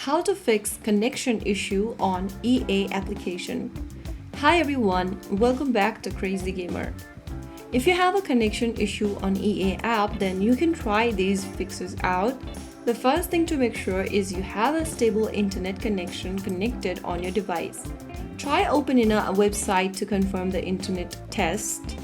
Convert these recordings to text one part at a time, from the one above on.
How to fix connection issue on EA application. Hi everyone, welcome back to Crazy Gamer. If you have a connection issue on EA app, then you can try these fixes out. The first thing to make sure is you have a stable internet connection connected on your device. Try opening a website to confirm the internet test.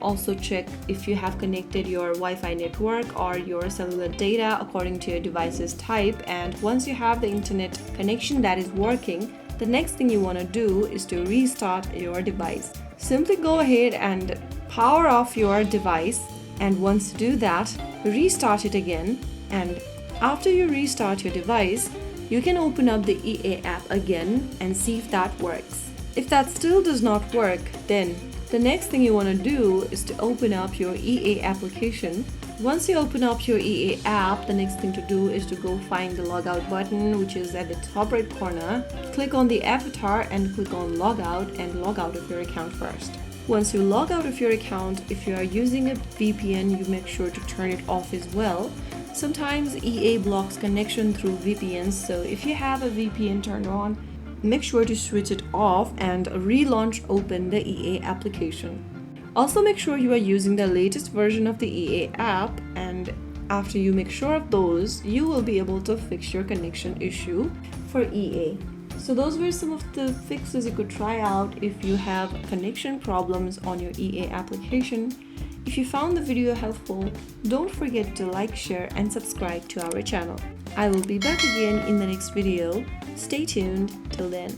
Also check if you have connected your Wi-Fi network or your cellular data according to your device's type, and once you have the internet connection that is working, the next thing you want to do is to restart your device. Simply go ahead and power off your device, and once you do that, restart it again, and after you restart your device, you can open up the EA app again and see if that works. If that still does not work, then the next thing you want to do is to open up your EA application. Once you open up your EA app, the next thing to do is to go find the logout button, which is at the top right corner. Click on the avatar and click on logout and log out of your account first. Once you log out of your account, if you are using a VPN, you make sure to turn it off as well. Sometimes EA blocks connection through VPNs, so if you have a VPN turned on, make sure to switch it off and open the EA application. Also make sure you are using the latest version of the EA app, and after you make sure of those, you will be able to fix your connection issue for EA. So those were some of the fixes you could try out if you have connection problems on your EA application. If you found the video helpful, don't forget to like, share and subscribe to our channel. I will be back again in the next video. Stay tuned till then.